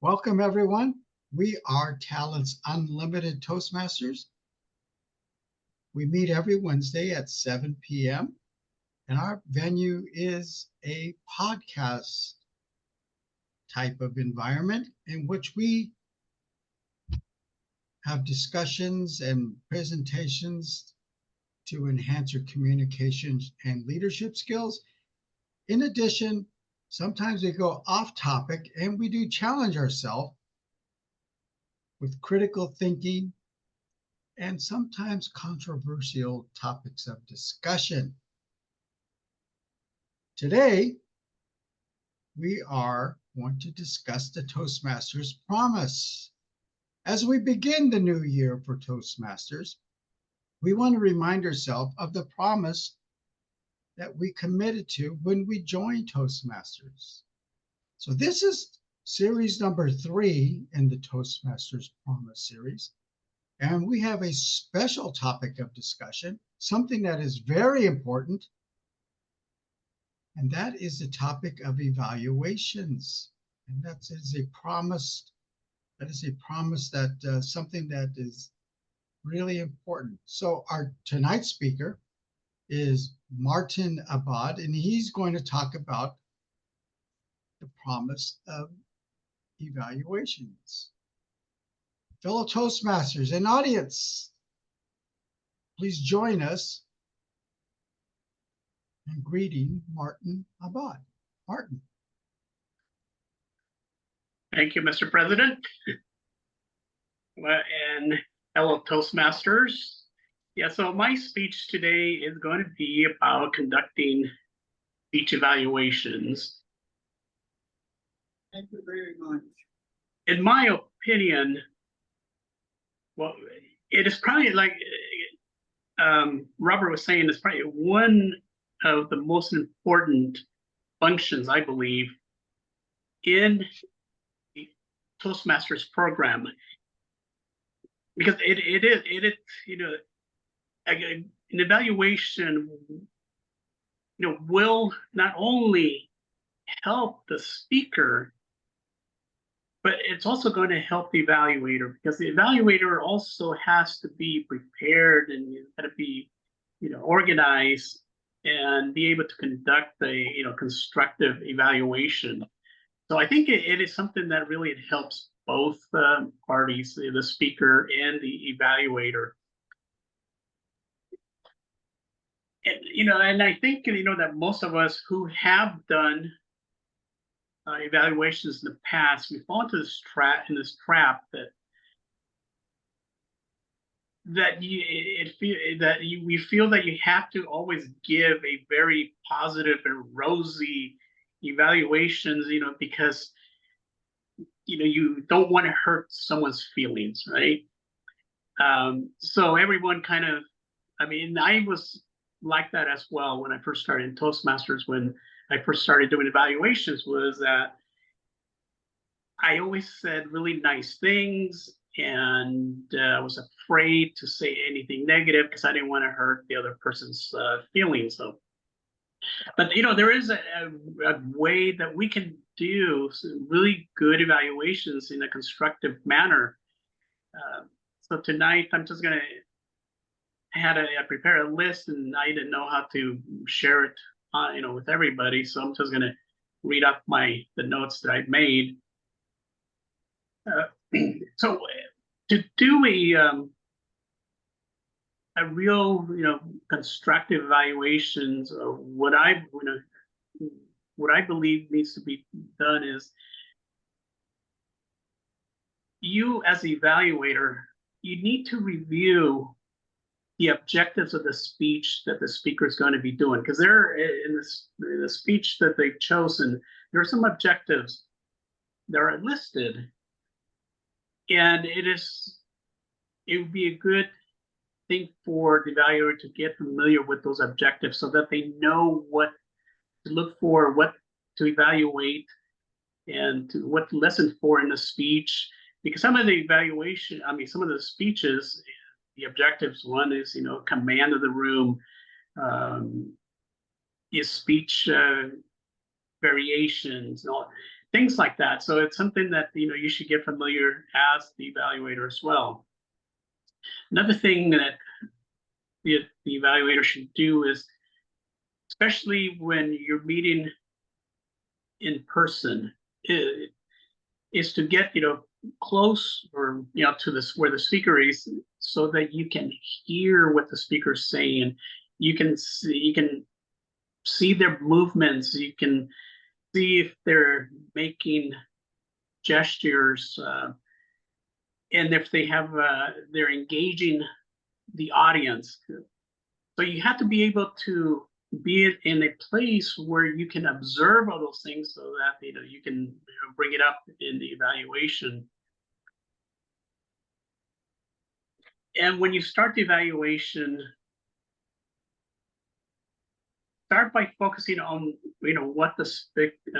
Welcome, everyone. We are Talents Unlimited Toastmasters. We meet every Wednesday at 7 p.m. and our venue is a podcast type of environment in which we have discussions and presentations to enhance your communications and leadership skills. In addition, sometimes we go off topic and we do challenge ourselves with critical thinking and sometimes controversial topics of discussion. Today, we are going to discuss the Toastmasters promise. As we begin the new year for Toastmasters, we want to remind ourselves of the promise that we committed to when we joined Toastmasters. So this is series number 3 in the Toastmasters Promise series. And we have a special topic of discussion, something that is very important. And that is the topic of evaluations. And that is a promise. That is a promise that something that is really important. So our tonight's speaker is Martin Abad, and he's going to talk about the promise of evaluations. Fellow Toastmasters and audience, please join us in greeting Martin Abad. Martin. Thank you, Mr. President. And hello, Toastmasters. Yeah, so my speech today is going to be about conducting speech evaluations. Thank you very much. In my opinion, well, it is probably like Robert was saying, it's probably one of the most important functions, I believe, in the Toastmasters program, because it is you know, an evaluation, will not only help the speaker, but it's also going to help the evaluator, because the evaluator also has to be prepared and got to be, organized and be able to conduct a, constructive evaluation. So I think it is something that really helps both parties, the speaker and the evaluator. And I think, that most of us who have done evaluations in the past, we fall into this trap we feel that you have to always give a very positive and rosy evaluations, because you don't want to hurt someone's feelings, right? So everyone kind of, I was like that as well when I first started in Toastmasters. When I first started doing evaluations, was that I always said really nice things, and I was afraid to say anything negative because I didn't want to hurt the other person's feelings. So, but there is a way that we can do some really good evaluations in a constructive manner. So tonight I'm just gonna prepare a list, and I didn't know how to share it, with everybody. So I'm just gonna read up the notes that I've made. So to do a real, constructive evaluations of what I believe needs to be done is, you as the evaluator, you need to review the objectives of the speech that the speaker is going to be doing, because they're in the speech that they've chosen, there are some objectives that are listed, and it would be a good thing for the evaluator to get familiar with those objectives so that they know what to look for, what to evaluate, and what to listen for in the speech. Because some of the some of the speeches, the objectives, one is, command of the room, is speech variations, and all things like that. So it's something that you should get familiar as the evaluator as well. Another thing that the evaluator should do is, especially when you're meeting in person, is to get close, or to this where the speaker is, so that you can hear what the speaker's saying. You can see their movements. You can see if they're making gestures, and if they're engaging the audience. So you have to be able to be in a place where you can observe all those things, so that you can bring it up in the evaluation. And when you start the evaluation, start by focusing on what the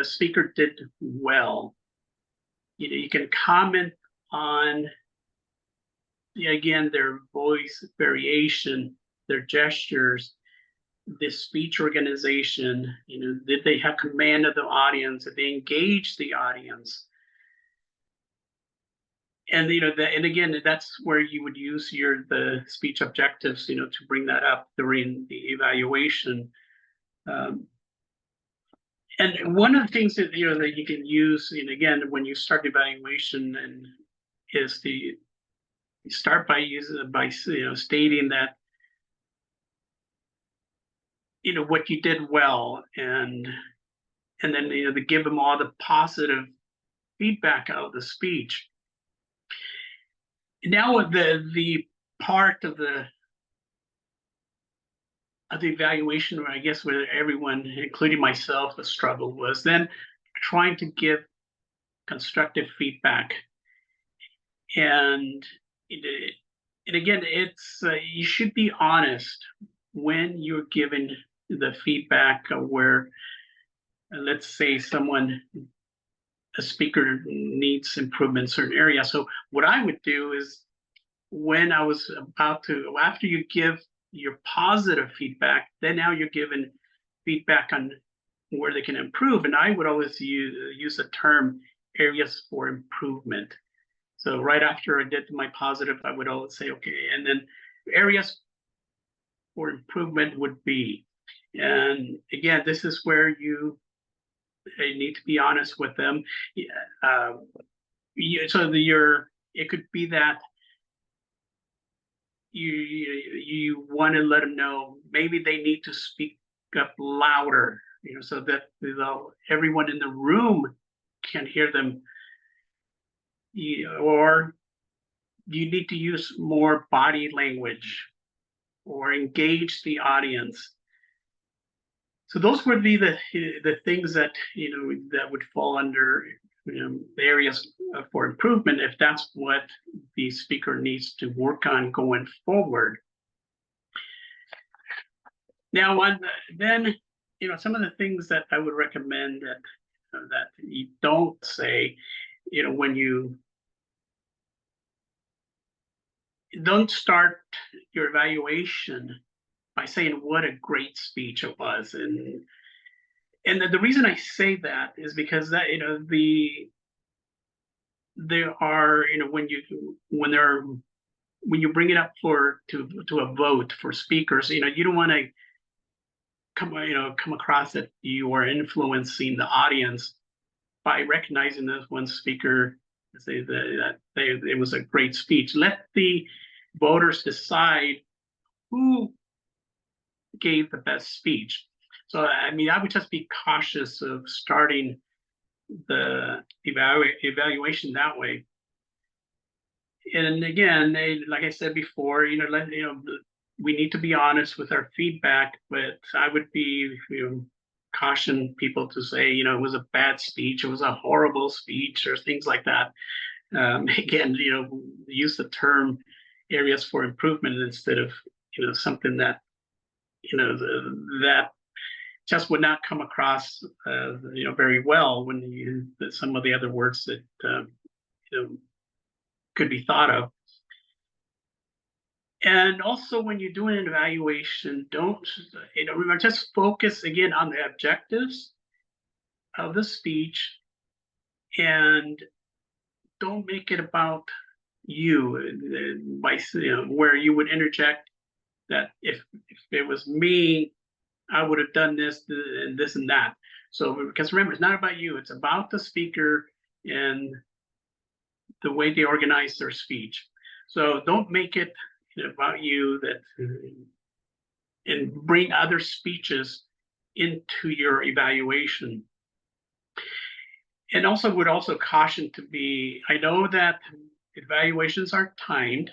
speaker did well. You can comment on, again, their voice variation, their gestures, the speech organization. Did they have command of the audience? Did they engage the audience? And and again, that's where you would use the speech objectives, to bring that up during the evaluation. And one of the things that that you can use, and again, when you start evaluation, and is to start by stating that what you did well, and then to give them all the positive feedback out of the speech. Now the part of the evaluation, where I guess where everyone, including myself, has struggled, was then trying to give constructive feedback. And again, it's you should be honest when you're given the feedback, where let's say a speaker needs improvement in certain areas. So what I would do is, when I was after you give your positive feedback, then now you're given feedback on where they can improve. And I would always use the term areas for improvement. So right after I did my positive, I would always say, okay, and then areas for improvement would be. And again, this is where you need to be honest with them. It could be that you want to let them know maybe they need to speak up louder, so that everyone in the room can hear them, or you need to use more body language or engage the audience. So those would be the things that that would fall under the areas for improvement, if that's what the speaker needs to work on going forward. Now, then some of the things that I would recommend that you don't say, when you don't start your evaluation by saying what a great speech it was. And the reason I say that is because that there are when you bring it up to a vote for speakers, you don't want to come across that you are influencing the audience by recognizing this one speaker, say that it was a great speech. Let the voters decide who gave the best speech. So I would just be cautious of starting the evaluation that way. And again, like I said before, we need to be honest with our feedback, but I would be caution people to say it was a bad speech, it was a horrible speech, or things like that. Again, use the term areas for improvement instead of something that that just would not come across very well when you use some of the other words that could be thought of. And also, when you're doing an evaluation, don't remember, just focus again on the objectives, of the speech, and don't make it about you by where you would interject that if it was me, I would have done this and that. So because remember, it's not about you; it's about the speaker and the way they organize their speech. So don't make it about you that and bring other speeches into your evaluation. And also would also caution to be, I know that evaluations are timed,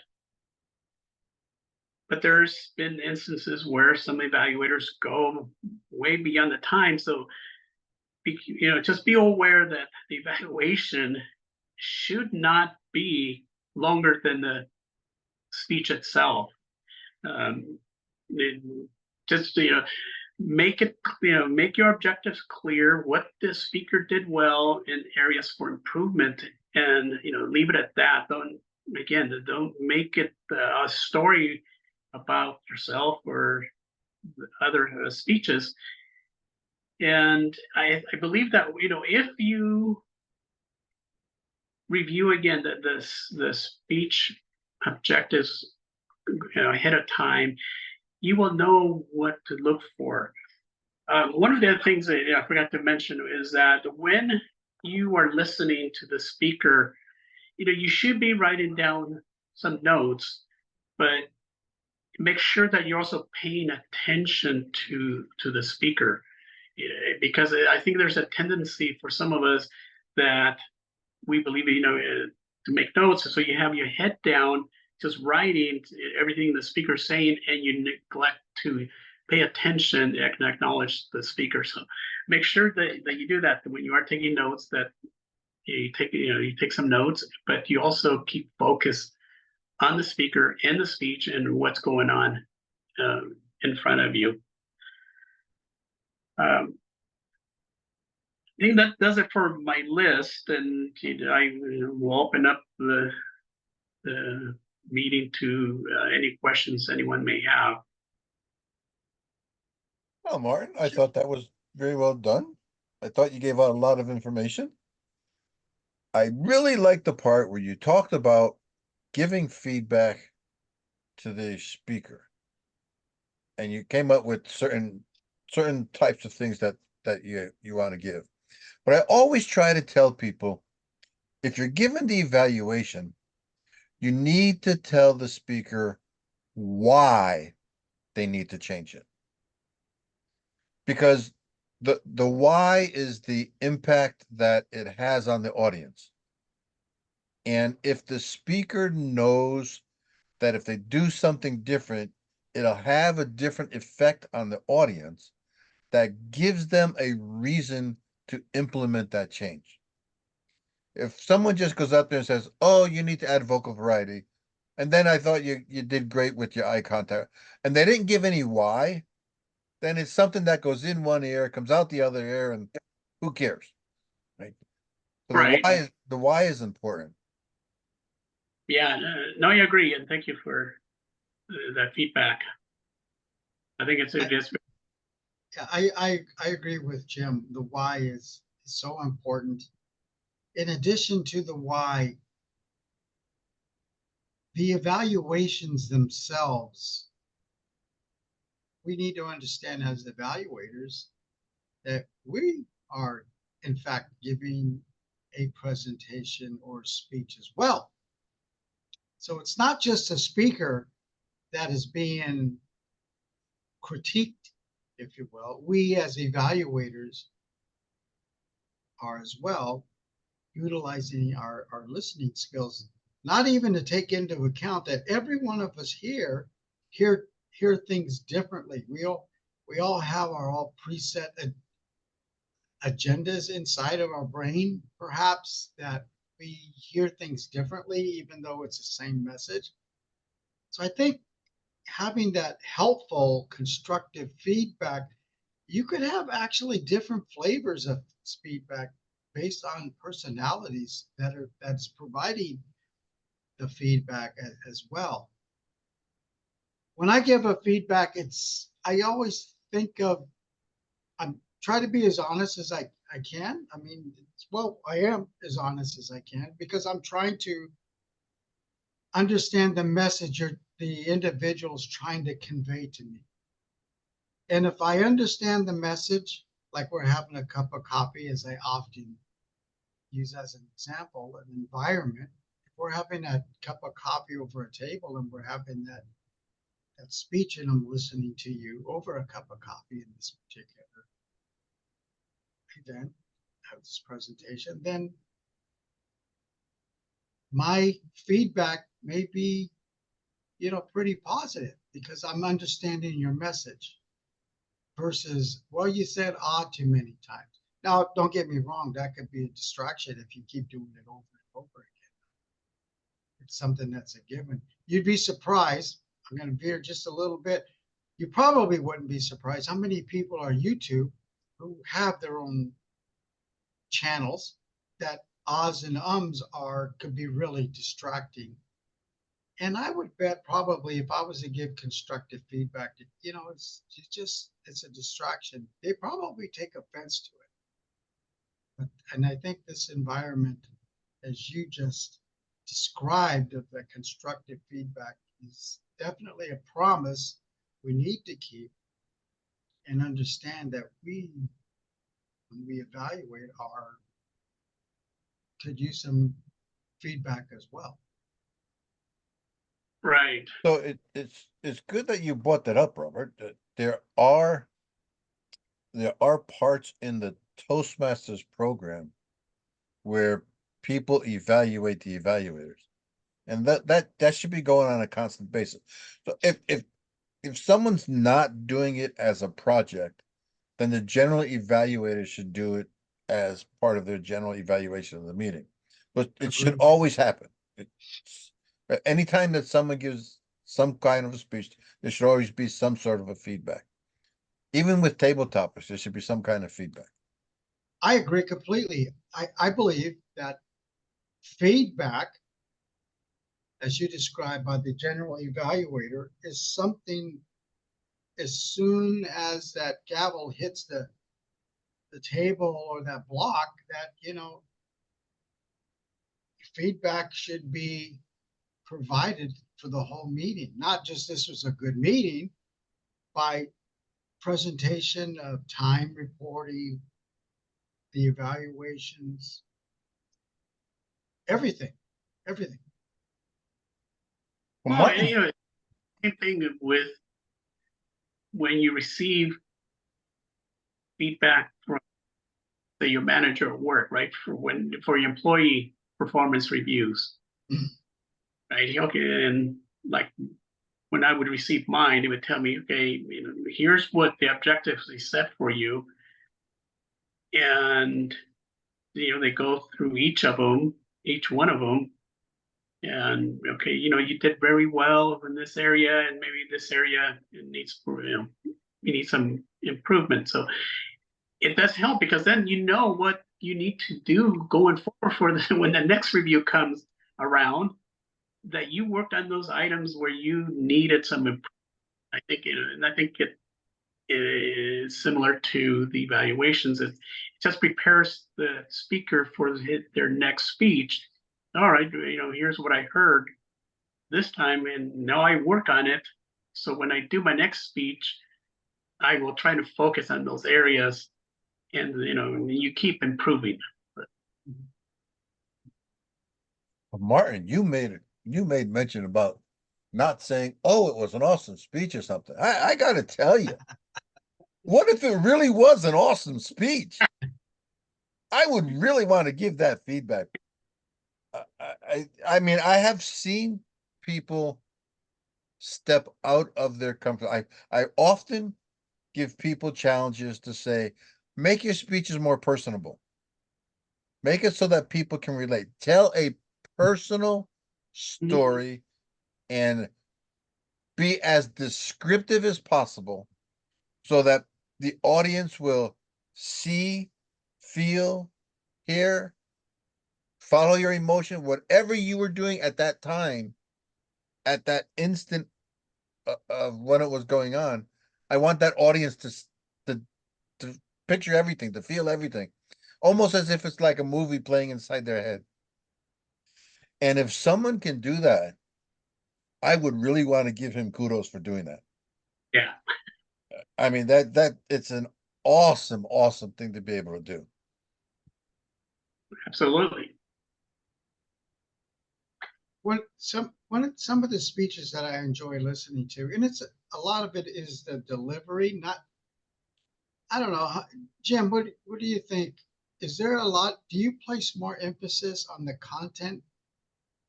but there's been instances where some evaluators go way beyond the time. So just be aware that the evaluation should not be longer than the speech itself. Um, it, just make it make your objectives clear, what the speaker did well and areas for improvement, and leave it at that. Don't make it a story about yourself or other speeches. And I believe that if you review again the speech objectives ahead of time, you will know what to look for. One of the other things that I forgot to mention is that when you are listening to the speaker, you should be writing down some notes, but make sure that you're also paying attention to the speaker, because I think there's a tendency for some of us that we believe to make notes, so you have your head down just writing everything the speaker's saying, and you neglect to pay attention and acknowledge the speaker. So make sure that you do that when you are taking notes, that you take some notes, but you also keep focus on the speaker and the speech and what's going on in front of you. Um, I think that does it for my list, and I will open up the meeting to any questions anyone may have. Well, Martin, I thought that was very well done. I thought you gave out a lot of information. I really liked the part where you talked about giving feedback to the speaker, and you came up with certain types of things that you want to give. But I always try to tell people, if you're given the evaluation, you need to tell the speaker why they need to change it. Because the why is the impact that it has on the audience. And if the speaker knows that if they do something different, it'll have a different effect on the audience, that gives them a reason to implement that change. If someone just goes up there and says, "Oh, you need to add vocal variety," and then I thought you did great with your eye contact, and they didn't give any why, then it's something that goes in one ear, comes out the other ear, and who cares, right? So Right. the why is important. Yeah. No, I agree, and thank you for that feedback. I think it's Yeah, I agree with Jim. The why is so important. In addition to the why, the evaluations themselves, we need to understand as evaluators that we are, in fact, giving a presentation or speech as well. So it's not just a speaker that is being critiqued, if you will. We as evaluators are as well utilizing our listening skills, not even to take into account that every one of us here hear things differently. We all have our all preset agendas inside of our brain, perhaps, that we hear things differently, even though it's the same message. So I think having that helpful, constructive feedback, you could have actually different flavors of feedback based on personalities that's providing the feedback as well. When I give a feedback, I always think of try to be as honest as I can. I mean, well, I am as honest as I can because I'm trying to understand the message the individual's trying to convey to me. And if I understand the message, like we're having a cup of coffee, as I often use as an example, an environment, if we're having a cup of coffee over a table and we're having that speech and I'm listening to you over a cup of coffee in this particular event, have this presentation, then my feedback may be, pretty positive because I'm understanding your message versus, well, you said too many times. Now, don't get me wrong, that could be a distraction if you keep doing it over and over again. It's something that's a given. You'd be surprised. I'm going to veer just a little bit. You probably wouldn't be surprised how many people on YouTube who have their own channels that ahs and ums could be really distracting. And I would bet probably if I was to give constructive feedback, it's a distraction. They probably take offense to it. And I think this environment, as you just described, of the constructive feedback is definitely a promise we need to keep and understand that when we evaluate could use some feedback as well. Right. So it's good that you brought that up, Robert. There are parts in the Toastmasters program where people evaluate the evaluators, and that should be going on a constant basis. So if someone's not doing it as a project, then the general evaluator should do it as part of their general evaluation of the meeting. But it should Agreed. always happen. Anytime that someone gives some kind of a speech, there should always be some sort of a feedback. Even with table topics, there should be some kind of feedback. I agree completely. I believe that feedback, as you described by the general evaluator, is something as soon as that gavel hits the table or that block that, feedback should be provided for the whole meeting, not just this was a good meeting by presentation of time reporting, the evaluations, everything, everything. Well, Well, Martin, same thing with when you receive feedback from your manager at work, right? For your employee performance reviews, right? Okay, and like when I would receive mine, it would tell me, okay, here's what the objectives they set for you, and they go through each one of them, and okay, you did very well in this area, and maybe this area it needs you need some improvement. So it does help because then you know what you need to do going forward when the next review comes around. That you worked on those items where you needed some improvement. I think and I think it is similar to the evaluations. It just prepares the speaker for their next speech. All right, here's what I heard this time, and now I work on it. So when I do my next speech, I will try to focus on those areas, and you keep improving. Martin, you made mention about not saying, "Oh, it was an awesome speech" or something. I got to tell you, what if it really was an awesome speech? I would really want to give that feedback. I mean, I have seen people step out of their comfort. I often give people challenges to say, make your speeches more personable. Make it so that people can relate. Tell a personal Mhm. story and be as descriptive as possible so that the audience will see, feel, hear, follow your emotion, whatever you were doing at that time, at that instant of when it was going on. I want that audience to picture everything, to feel everything, almost as if it's like a movie playing inside their head. And if someone can do that, I would really want to give him kudos for doing that. Yeah, I mean, that it's an awesome, awesome thing to be able to do. absolutely. Some of the speeches that I enjoy listening to, and it's a lot of it is the delivery. Not, I don't know, Jim. What do you think? Is there a lot? Do you place more emphasis on the content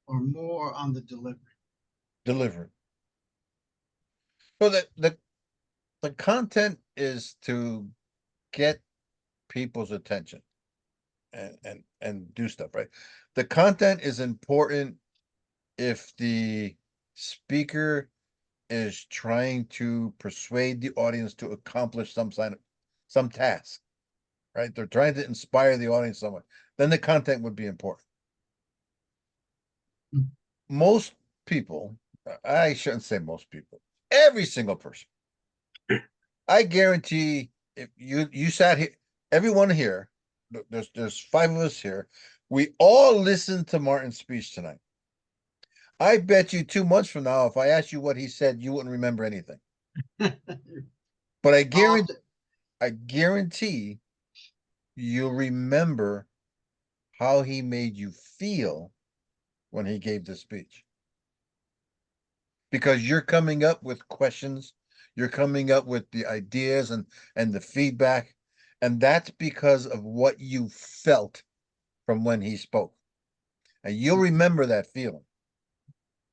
or more on the delivery? Deliver. So the content is to get people's attention and do stuff, right? The content is important if the speaker is trying to persuade the audience to accomplish some task, right? They're trying to inspire the audience somewhat. Then the content would be important. Mm. Most people, I shouldn't say most people, every single person, I guarantee if you sat here, everyone here, there's 5 of us here, we all listened to Martin's speech tonight. I bet you 2 months from now, if I asked you what he said, you wouldn't remember anything. But I guarantee you'll remember how he made you feel when he gave the speech. Because you're coming up with questions, you're coming up with the ideas and the feedback, and that's because of what you felt from when he spoke. And you'll remember that feeling.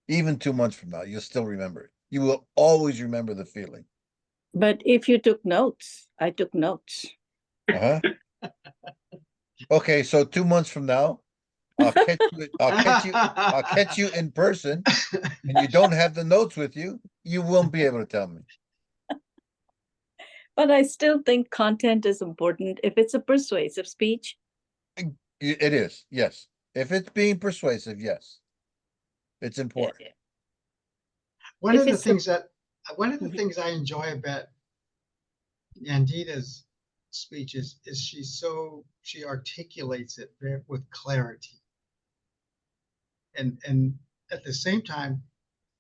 Even 2 months from now, you'll still remember it. You will always remember the feeling. But if you took notes, I took notes. Uh-huh. Okay, so 2 months from now, I'll catch you in person, and you don't have the notes with you, you won't be able to tell me. But I still think content is important. If it's a persuasive speech, It is, yes. If it's being persuasive, yes. It's important. One If of the it's a- things that Mhm. I enjoy about Nandita's speeches is she articulates it with clarity, and at the same time,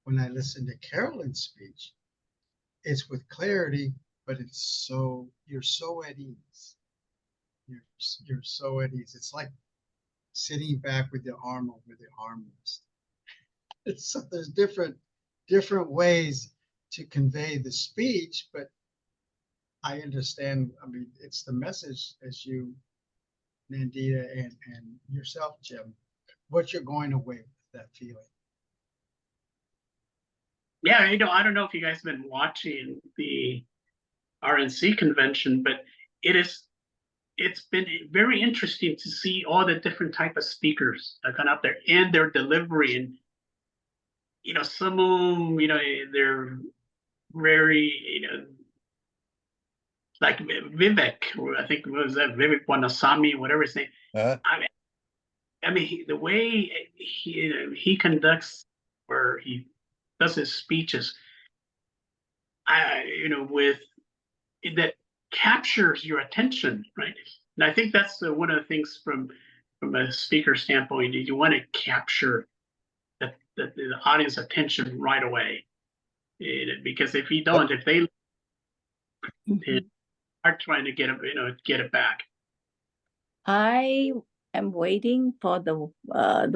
when I listen to Carolyn's speech, it's with clarity, but you're so at ease. You're so at ease. It's like sitting back with your arm over the armrest. So there's different ways to convey the speech, but I understand. I mean, it's the message as you, Nandita, and yourself, Jim, what you're going away with that feeling. Yeah, I don't know if you guys have been watching the RNC convention, but it's been very interesting to see all the different type of speakers that come out there and their delivery. And some of them, they're very, like Vivek, or I think what was that, Vivek Wanasamy, whatever his name. Uh-huh. I mean, the way he conducts or he does his speeches, with that captures your attention, right? And I think that's one of the things from a speaker standpoint. You want to capture the audience attention right away, because if you don't, if they Mhm. are trying to get it back. I am waiting for the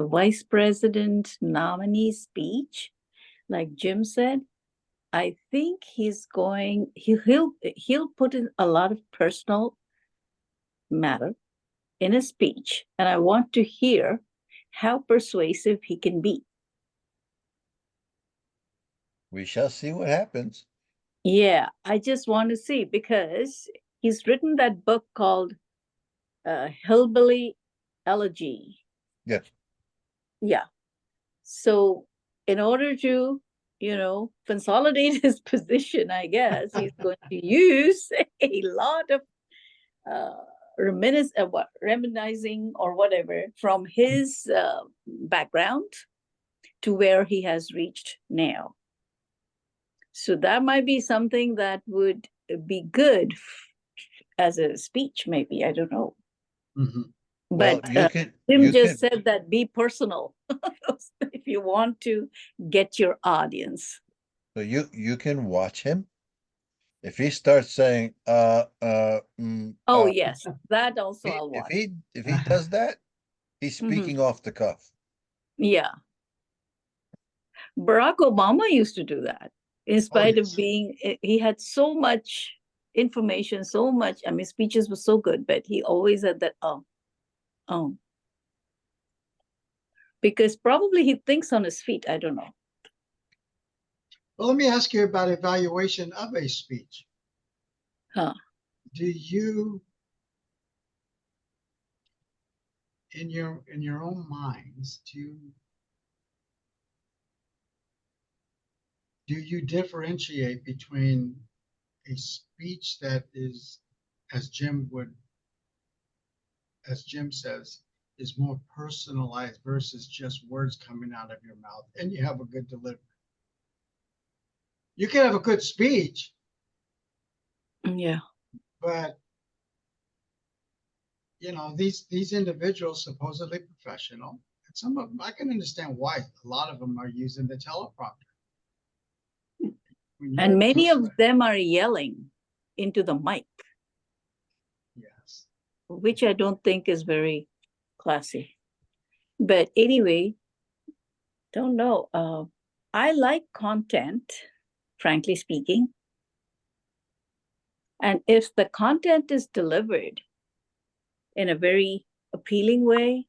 vice president nominee speech. Like Jim said, I think he'll put in a lot of personal matter in a speech, and I want to hear how persuasive he can be. We shall see what happens. Yeah, I just want to see, because he's written that book called Hillbilly Elegy. Yes. Yeah. So in order to, consolidate his position, I guess he's going to use a lot of reminiscing or whatever from his background to where he has reached now. So that might be something that would be good as a speech, maybe, I don't know. Mhm. Well, But you can, Jim you just can, said that be personal if you want to get your audience. so you can watch him. If he starts saying, Oh, yes, that also I'll if watch. he does that, he's speaking off the cuff. Yeah. Barack Obama used to do that. In spite of yes. being, he had so much information, so much, I mean, speeches were so good, but he always had that, oh. Because probably he thinks on his feet, I don't know. Well, let me ask you about evaluation of a speech. Huh. Do you, in your own minds, do you differentiate between a speech that is, as Jim says, is more personalized versus just words coming out of your mouth, and you have a good delivery? You can have a good speech, Yeah. but these individuals supposedly professional, and some of them, I can understand why a lot of them are using the teleprompter. And many of them are yelling into the mic. Yes. Which I don't think is very classy. But anyway, don't know. I like content, frankly speaking. And if the content is delivered in a very appealing way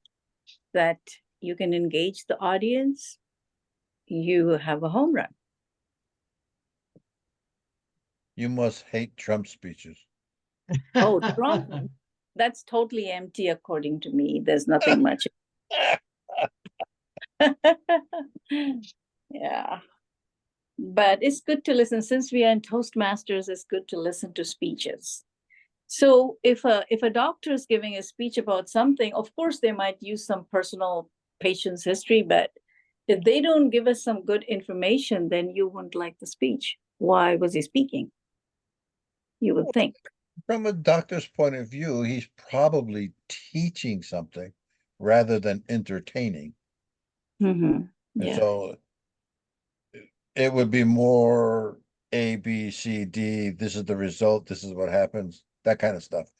that you can engage the audience, you have a home run. You must hate Trump speeches. Oh, Trump, that's totally empty according to me. There's nothing much. Yeah. But it's good to listen. Since we are in Toastmasters, it's good to listen to speeches. So if a doctor is giving a speech about something, of course they might use some personal patient's history, but if they don't give us some good information, then you wouldn't like the speech. Why was he speaking? You would think. From a doctor's point of view, he's probably teaching something rather than entertaining. Mm-hmm. And Yeah. so it would be more A, B, C, D. This is the result. This is what happens. That kind of stuff.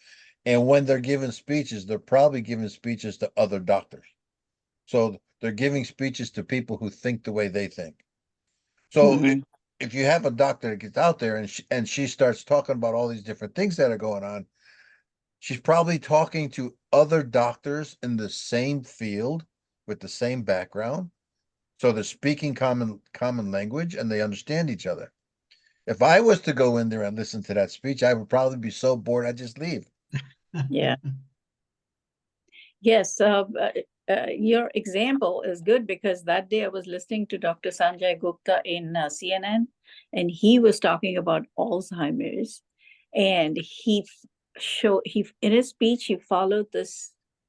And when they're giving speeches, they're probably giving speeches to other doctors. So they're giving speeches to people who think the way they think. So Mhm. if you have a doctor that gets out there and she starts talking about all these different things that are going on, she's probably talking to other doctors in the same field with the same background. So they're speaking common language and they understand each other. If I was to go in there and listen to that speech, I would probably be so bored I'd just leave. Yeah. Yes, your example is good because that day I was listening to Dr. Sanjay Gupta in CNN, and he was talking about Alzheimer's, and he in his speech he followed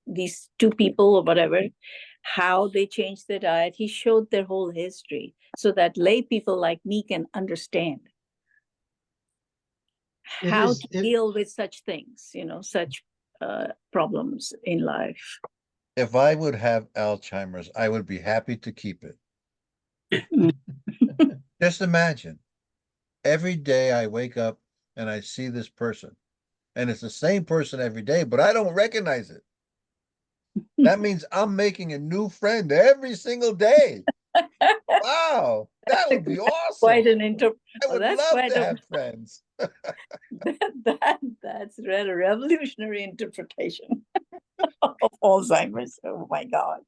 these two people or whatever, how they changed their diet. He showed their whole history so that lay people like me can understand how to deal with such things, such problems in life. If I would have Alzheimer's, I would be happy to keep it. Just imagine every day I wake up and I see this person, and it's the same person every day, but I don't recognize it. That means I'm making a new friend every single day. Wow, that would be Quite awesome. an I would that's love quite to a have friends. that's a revolutionary interpretation of Alzheimer's. Oh my God.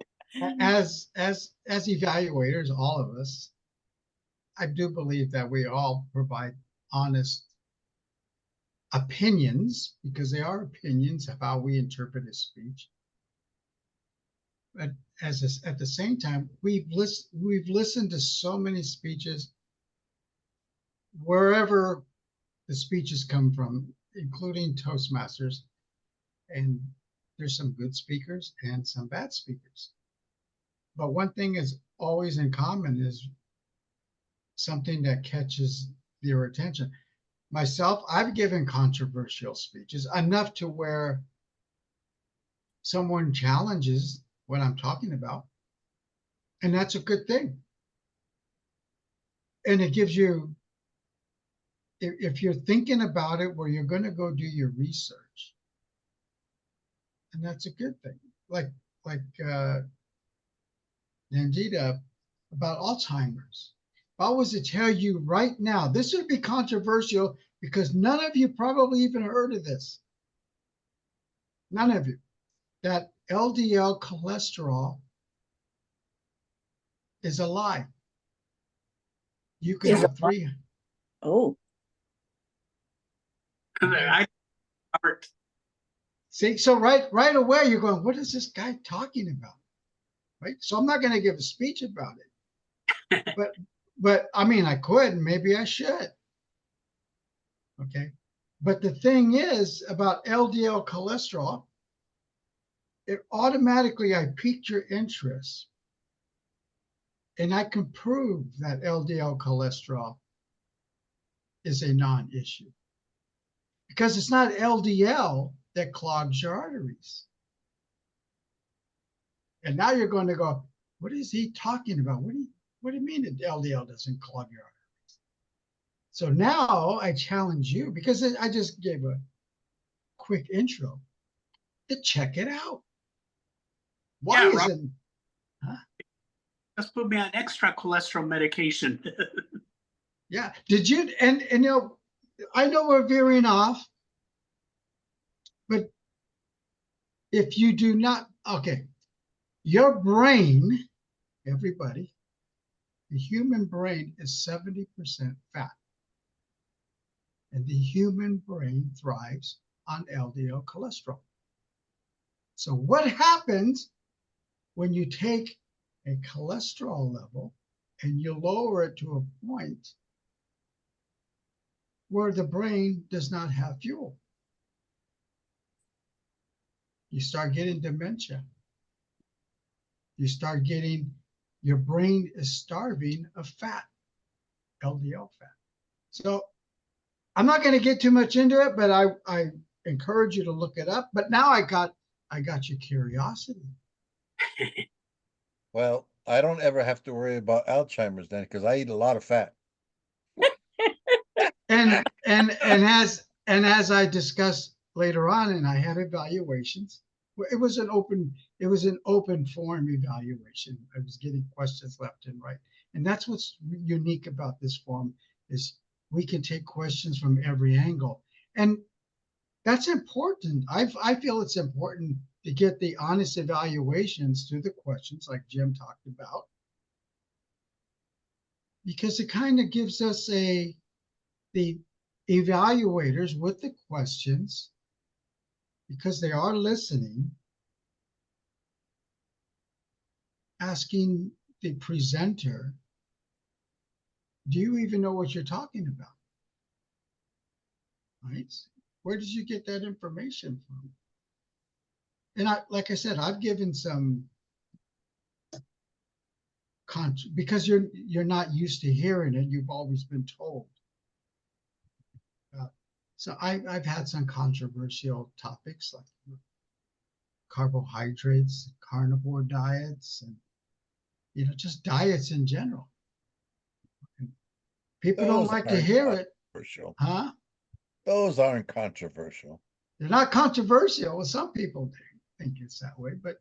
As evaluators, all of us, I do believe that we all provide honest opinions, because they are opinions of how we interpret a speech. But at the same time, we've listened to so many speeches wherever the speeches come from, including Toastmasters, and there's some good speakers and some bad speakers. But one thing is always in common is something that catches your attention. myself, I've given controversial speeches enough to where someone challenges what I'm talking about. And that's a good thing. And it gives you, if you're thinking about it, where you're going to go do your research, and that's a good thing. Like Nandita, about Alzheimer's. If I was to tell you right now, this would be controversial because none of you probably even heard of this. None of you. That LDL cholesterol is a lie. You could Is have a- three. Oh, I covered. See, so right away you're going, what is this guy talking about? Right. So I'm not going to give a speech about it. But I mean, I could, and maybe I should. Okay. But the thing is about LDL cholesterol, it automatically, I piqued your interest. And I can prove that LDL cholesterol is a non-issue because it's not LDL that clogs your arteries. And now you're going to go, what is he talking about? What do you mean that LDL doesn't clog your arteries? So now I challenge you, because I just gave a quick intro, to check it out. Why Yeah, isn't, huh? Just put me on extra cholesterol medication. Yeah. Did you, and you know, I know we're veering off, but if you do not, okay, your brain, everybody, the human brain is 70% fat. And the human brain thrives on LDL cholesterol. So what happens when you take a cholesterol level and you lower it to a point where the brain does not have fuel? You start getting dementia. You start getting, your brain is starving of fat, LDL fat. So I'm not going to get too much into it, but I encourage you to look it up. But now I got your curiosity. Well, I don't ever have to worry about Alzheimer's then because I eat a lot of fat. And as I discussed later on, and I had evaluations. It was an open forum evaluation. I was getting questions left and right, and that's what's unique about this forum is we can take questions from every angle, and that's important. I feel it's important to get the honest evaluations through the questions like Jim talked about, because it kind of gives us the evaluators with the questions, because they are listening, asking the presenter, do you even know what you're talking about? Right? Where did you get that information from? And like I said, I've given some because you're not used to hearing it. You've always been told. So I've had some controversial topics like carbohydrates, carnivore diets, and just diets in general. And people don't Those like to aren't hear it, controversial. huh? Those aren't controversial. They're not controversial. Well, some people think it's that way, but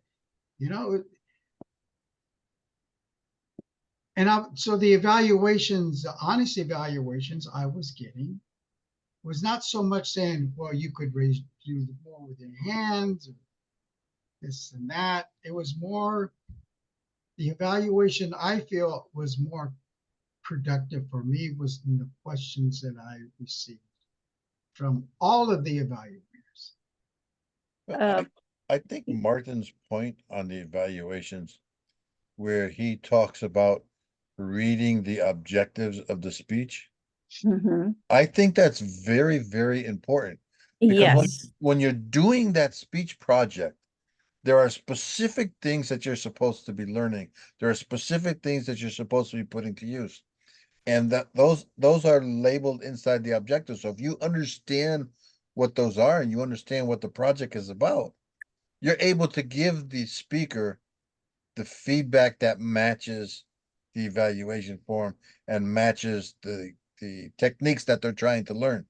so the evaluations, the honest evaluations I was getting was not so much saying, well, you could do more with your hands, or this and that. It was more, the evaluation I feel was more productive for me was in the questions that I received from all of the evaluators. But I think Martin's point on the evaluations, where he talks about reading the objectives of the speech, mhm. I think that's very, very important. Because Yes. when you're doing that speech project, there are specific things that you're supposed to be learning. There are specific things that you're supposed to be putting to use. And those are labeled inside the objective. So if you understand what those are and you understand what the project is about, you're able to give the speaker the feedback that matches the evaluation form and matches the techniques that they're trying to learn.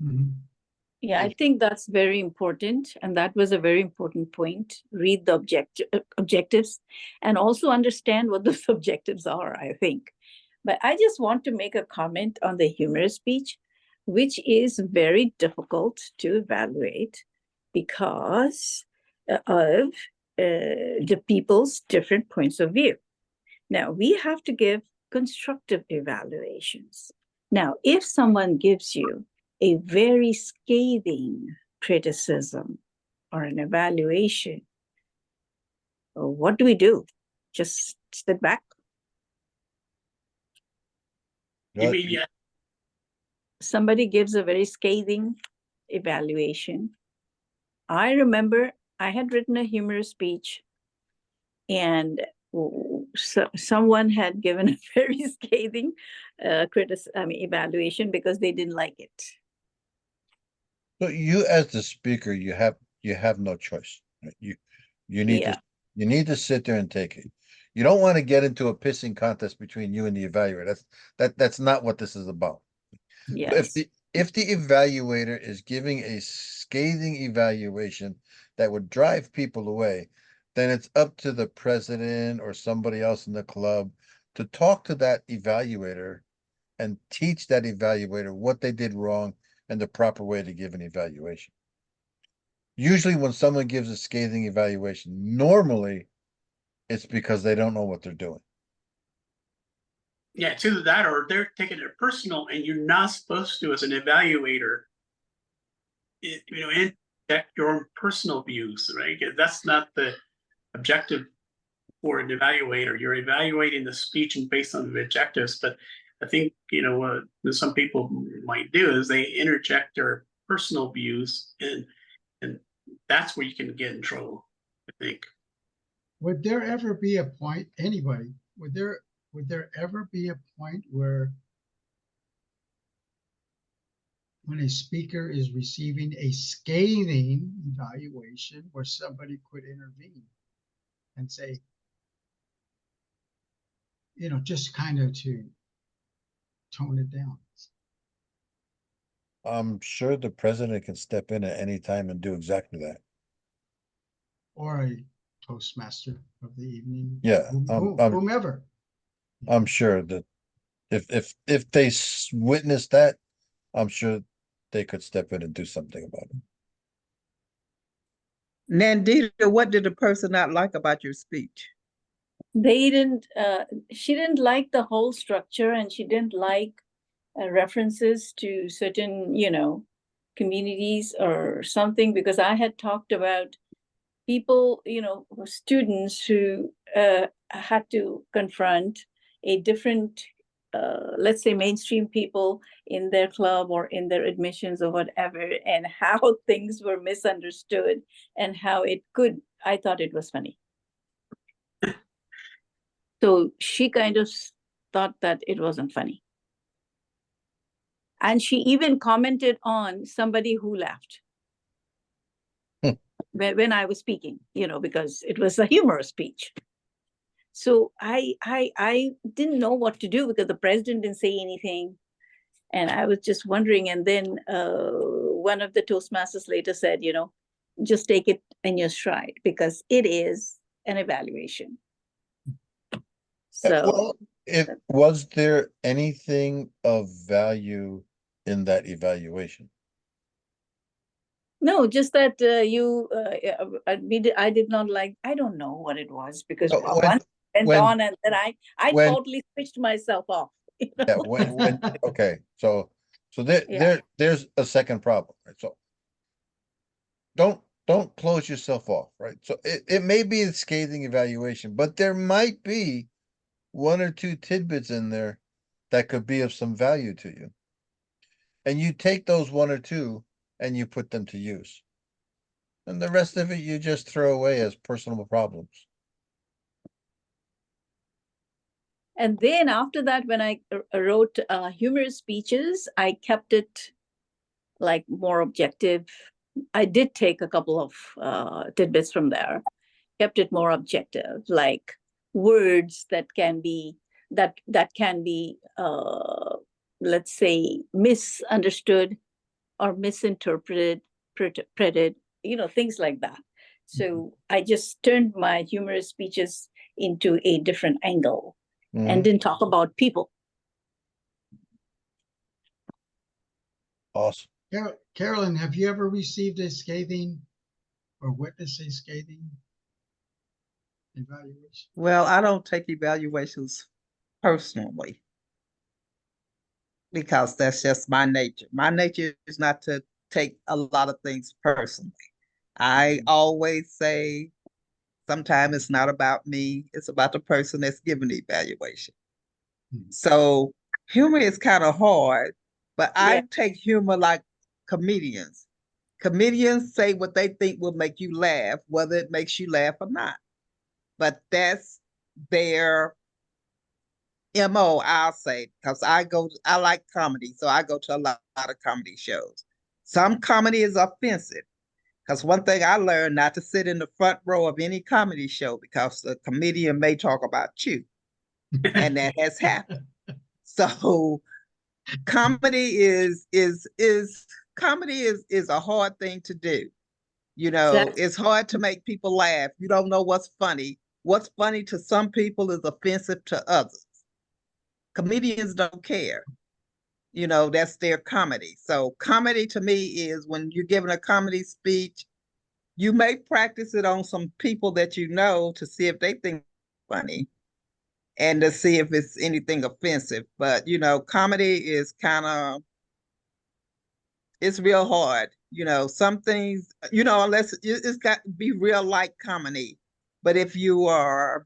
Mhm. Yeah, I think that's very important. And that was a very important point. Read the objectives and also understand what those objectives are, I think. But I just want to make a comment on the humorous speech, which is very difficult to evaluate because of the people's different points of view. Now, we have to give constructive evaluations. Now, if someone gives you a very scathing criticism or an evaluation, what do we do? Just sit back? You mean, yeah, Somebody gives a very scathing evaluation. I remember I had written a humorous speech and someone had given a very scathing evaluation because they didn't like it. So you as the speaker, you have no choice. Right? You need Yeah. to you need to sit there and take it. You don't want to get into a pissing contest between you and the evaluator. That's not what this is about. But Yes. if the evaluator is giving a scathing evaluation that would drive people away, then it's up to the president or somebody else in the club to talk to that evaluator and teach that evaluator what they did wrong and the proper way to give an evaluation. Usually when someone gives a scathing evaluation, normally it's because they don't know what they're doing. yeah, it's either that or they're taking it personal, and you're not supposed to, as an evaluator, inject your own personal views, right? That's not the objective for an evaluator. You're evaluating the speech and based on the objectives, but I think what some people might do is they interject their personal views, and that's where you can get in trouble, I think. Would there ever be a point, anybody, would there ever be a point where when a speaker is receiving a scathing evaluation where somebody could intervene and say, just kind of to tone it down? I'm sure the president can step in at any time and do exactly that. Or a Toastmaster of the evening, Yeah, whomever. I'm sure that if they witness that, I'm sure they could step in and do something about it. Nandita, what did the person not like about your speech? They didn't, she didn't like the whole structure and she didn't like references to certain, communities or something, because I had talked about people, students who had to confront a different, let's say, mainstream people in their club or in their admissions or whatever, and how things were misunderstood and how I thought it was funny. So she kind of thought that it wasn't funny. And she even commented on somebody who laughed when I was speaking, because it was a humorous speech. So I didn't know what to do because the president didn't say anything. And I was just wondering. And then one of the Toastmasters later said, just take it in your stride because it is an evaluation. So Was there anything of value in that evaluation? No, just that I did not like, I don't know what it was because once went on and then I totally switched myself off. Yeah, okay, so there's a second problem, right? So don't close yourself off, right? So it may be a scathing evaluation, but there might be one or two tidbits in there that could be of some value to you. And you take those one or two and you put them to use. And the rest of it you just throw away as personal problems. And then after that, when I wrote humorous speeches, I kept it like more objective. I did take a couple of tidbits from there, kept it more objective, like words that can be let's say misunderstood or misinterpreted, things like that. So I just turned my humorous speeches into a different angle and didn't talk about people. Awesome. Carolyn, have you ever received a scathing or witnessed a scathing evaluation? Well, I don't take evaluations personally because that's just my nature. My nature is not to take a lot of things personally. I always say sometimes it's not about me, it's about the person that's giving the evaluation. So humor is kind of hard, but I take humor like comedians. Comedians say what they think will make you laugh, whether it makes you laugh or not. But that's their MO, I'll say, because I like comedy, so I go to a lot of comedy shows. Some comedy is offensive, because one thing I learned not to sit in the front row of any comedy show because the comedian may talk about you, and that has happened. So comedy is a hard thing to do. You know, it's hard to make people laugh. You don't know what's funny. What's funny to some people is offensive to others. Comedians don't care. You know, that's their comedy. So comedy to me is when you're giving a comedy speech, you may practice it on some people that you know to see if they think it's funny and to see if it's anything offensive. But, you know, comedy is it's real hard. You know, some things, you know, unless it's got to be real light comedy. But if you are,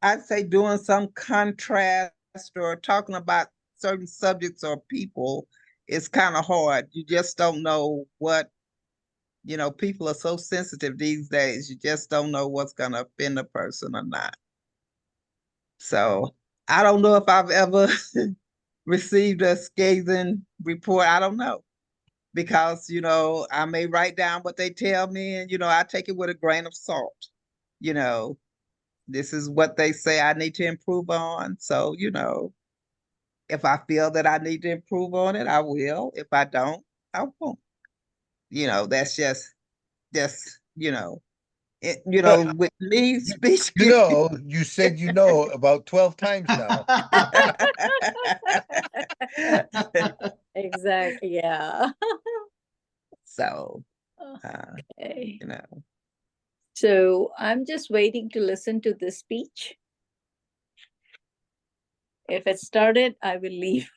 I'd say, doing some contrast or talking about certain subjects or people, it's kind of hard. You just don't know what, you know, people are so sensitive these days. You just don't know what's going to offend a person or not. So I don't know if I've ever received a scathing report. I don't know. Because, you know, I may write down what they tell me and, you know, I take it with a grain of salt. You know, this is what they say I need to improve on. So, you know, if I feel that I need to improve on it, I will. If I don't, I won't. You know, that's just, you know, with me speech. You know, you said about 12 times now. Exactly. Yeah. So, Okay. you know. So I'm just waiting to listen to this speech. If it started, I will leave.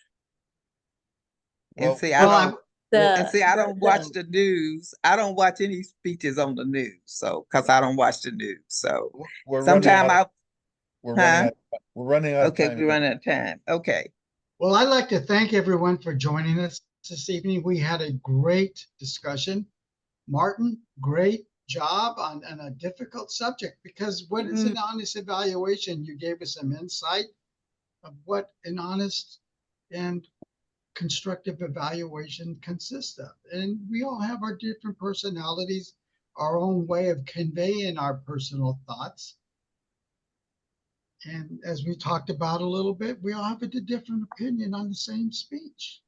And Well, see, I don't watch the the news. I don't watch any speeches on the news. So, because I don't watch the news. So, we're running sometime out. I, We're running out. We're running out of okay, time. we're running out of time. Okay. Well, I'd like to thank everyone for joining us this evening. We had a great discussion. Martin, great job on a difficult subject, because what is an honest evaluation? You gave us some insight of what an honest and constructive evaluation consists of. And we all have our different personalities, our own way of conveying our personal thoughts. And as we talked about a little bit, we all have a different opinion on the same speech.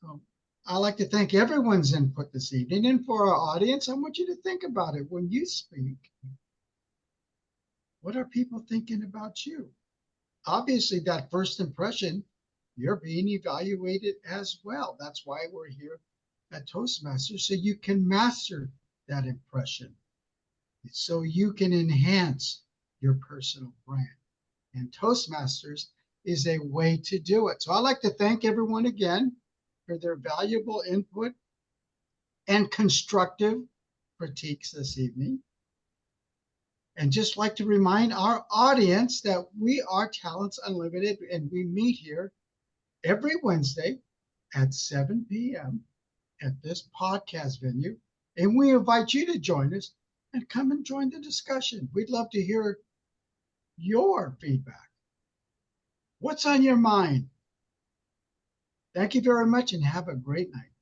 So I'd like to thank everyone's input this evening. And for our audience, I want you to think about it when you speak. What are people thinking about you? Obviously, that first impression, you're being evaluated as well. That's why we're here at Toastmasters, so you can master that impression, so you can enhance your personal brand. And Toastmasters is a way to do it. So I'd like to thank everyone again for their valuable input and constructive critiques this evening. And just like to remind our audience that we are Talents Unlimited, and we meet here every Wednesday at 7 p.m. at this podcast venue. And we invite you to join us and come and join the discussion. We'd love to hear your feedback. What's on your mind? Thank you very much and have a great night.